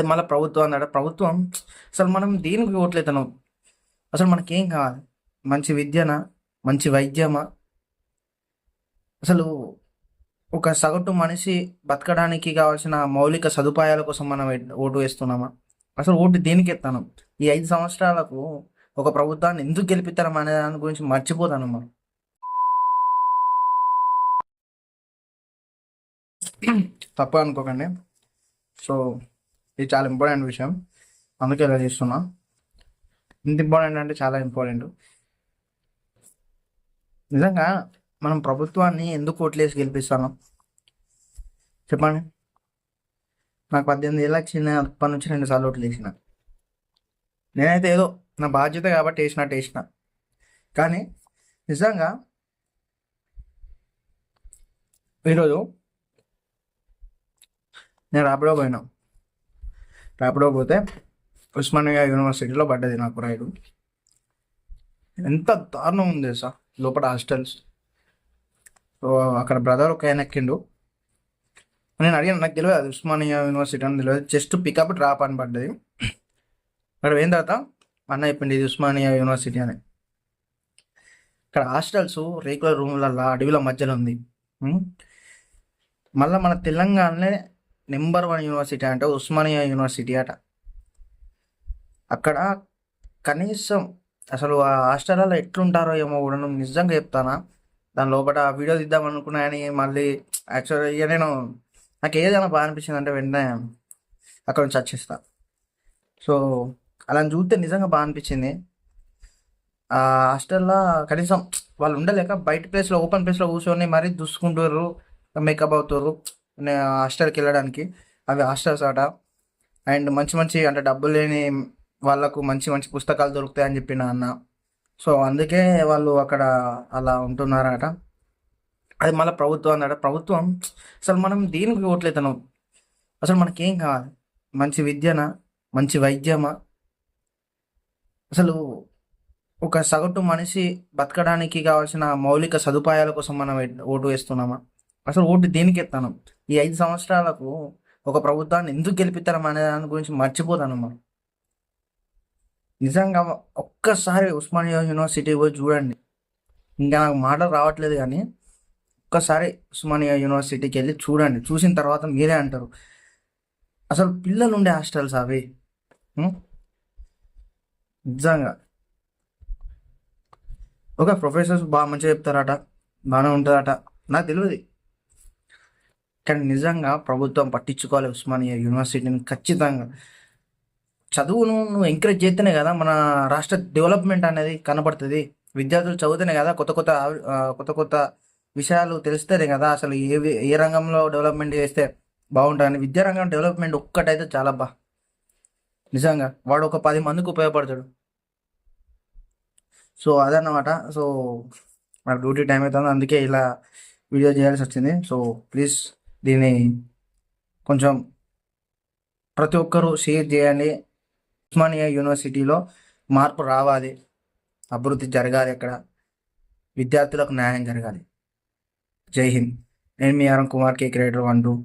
అది మళ్ళీ ప్రభుత్వం అన్నాడు. ప్రభుత్వం అసలు మనం దేనికి ఓట్లేతున్నాం? అసలు మనకేం కావాలి? మంచి విద్యనా? మంచి వైద్యమా? అసలు ఒక సగటు మనిషి బతకడానికి కావాల్సిన మౌలిక సదుపాయాల కోసం మనం ఓటు వేస్తున్నామా? అసలు ఓటు దేనికి ఎత్తాను? ఈ 5 సంవత్సరాలకు ఒక ప్రభుత్వాన్ని ఎందుకు గెలిపిస్తాం అనే దాని గురించి మర్చిపోతాను మనం. తప్పు అనుకోకండి. సో ఇది చాలా ఇంపార్టెంట్ విషయం, అందుకే ఇలా చేస్తున్నా. ఇంత ఇంపార్టెంట్ అంటే చాలా ఇంపార్టెంట్. నిజంగా మనం ప్రభుత్వాన్ని ఎందుకు ఓట్లేసి గెలిపిస్తాను చెప్పండి? నాకు 18 ఏళ్ళకి చిన్న అప్పటి నుంచి 2 సార్లు ఓట్లు వేసిన. నేనైతే ఏదో నా బాధ్యత కాబట్టి వేసినట్టు వేసిన. కానీ నిజంగా ఈరోజు నేను ర్యాపిడో పోతే ఉస్మానియా యూనివర్సిటీలో పడ్డది నాకు రైడు. ఎంత దారుణం ఉంది సార్ లోపల హాస్టల్స్. సో అక్కడ బ్రదర్ ఒక ఆయన ఎక్కిండు. నేను అడిగాను, నాకు తెలియదు అది ఉస్మానియా యూనివర్సిటీ అని తెలియదు, జస్ట్ పికప్ డ్రాప్ అని పడ్డది. అక్కడ పోయిన తర్వాత అన్న చెప్పింది ఇది ఉస్మానియా యూనివర్సిటీ అని. ఇక్కడ హాస్టల్స్ రేకుల రూములలో అడవిల మధ్యలో ఉంది. మళ్ళీ మన తెలంగాణలో నెంబర్ 1 యూనివర్సిటీ అంటే ఉస్మానియా యూనివర్సిటీ అట. అక్కడ కనీసం అసలు ఆ హాస్టల్లో ఎట్లుంటారో ఏమో కూడా నిజంగా చెప్తానా. దాని లోపల వీడియో తీద్దాం అనుకున్నా కానీ మళ్ళీ యాక్చువల్గా ఇక నాకు ఏదైనా బాగా అనిపించింది అంటే వెంటనే అక్కడ నుంచి వచ్చేస్తా. సో అలా చూస్తే నిజంగా బాగా అనిపించింది. ఆ హాస్టల్లో కనీసం వాళ్ళు ఉండలేక బయట ప్లేస్లో ఓపెన్ ప్లేస్లో కూర్చొని మరీ చూసుకుంటారు, మేకప్ అవుతారు హాస్టల్కి వెళ్ళడానికి. అవి హాస్టల్స్ ఆట. అండ్ మంచి మంచి అంటే డబ్బులు లేని వాళ్ళకు మంచి మంచి పుస్తకాలు దొరుకుతాయని చెప్పిన అన్న. సో అందుకే వాళ్ళు అక్కడ అలా ఉంటున్నారట. అది మళ్ళీ ప్రభుత్వం అన్నాడు. ప్రభుత్వం అసలు మనం దేనికి ఓట్లేతున్నాం? అసలు మనకేం కావాలి? మంచి విద్యనా? మంచి వైద్యమా? అసలు ఒక సగటు మనిషి బతకడానికి కావాల్సిన మౌలిక సదుపాయాల కోసం మనం ఓటు వేస్తున్నామా? అసలు ఓటు దేనికి ఎత్తాను? ఈ 5 సంవత్సరాలకు ఒక ప్రభుత్వాన్ని ఎందుకు గెలిపిస్తాం అనే దాని గురించి మర్చిపోతాను మనం. నిజంగా ఒక్కసారి ఉస్మానియా యూనివర్సిటీ పోయి చూడండి. ఇంకా నాకు మాటలు రావట్లేదు కానీ ఒక్కసారి ఉస్మానియా యూనివర్సిటీకి వెళ్ళి చూడండి. చూసిన తర్వాత మీరే అంటారు అసలు పిల్లలు ఉండే హాస్టల్స్ అవి. నిజంగా ఒక ప్రొఫెసర్స్ బాగా మంచిగా చెప్తారట, బాగానే ఉంటుందట, నాకు తెలియదు. కానీ నిజంగా ప్రభుత్వం పట్టించుకోవాలి ఉస్మానియా యూనివర్సిటీని ఖచ్చితంగా. చదువును నువ్వు ఎంకరేజ్ చేస్తేనే కదా మన రాష్ట్ర డెవలప్మెంట్ అనేది కనబడుతుంది. విద్యార్థులు చదివితేనే కదా కొత్త కొత్త విషయాలు తెలిస్తేనే కదా అసలు ఏ రంగంలో డెవలప్మెంట్ చేస్తే బాగుంటుందని. విద్యారంగం డెవలప్మెంట్ ఒక్కటైతే చాలా నిజంగా వాడు ఒక 10 మందికి ఉపయోగపడతాడు. సో అదన్నమాట. సో నాకు డ్యూటీ టైం అవుతుంది, అందుకే ఇలా వీడియో చేయాల్సి వచ్చింది. సో ప్లీజ్ దీన్ని కొంచెం ప్రతి ఒక్కరూ షేర్ చేయండి. ఉస్మానియా యూనివర్సిటీలో మార్పు రావాలి, అభివృద్ధి జరగాలి, అక్కడ విద్యార్థులకు న్యాయం జరగాలి. జై హింద్. నేను మీ అరుణ్ కుమార్, కే క్రియేటర్ 12.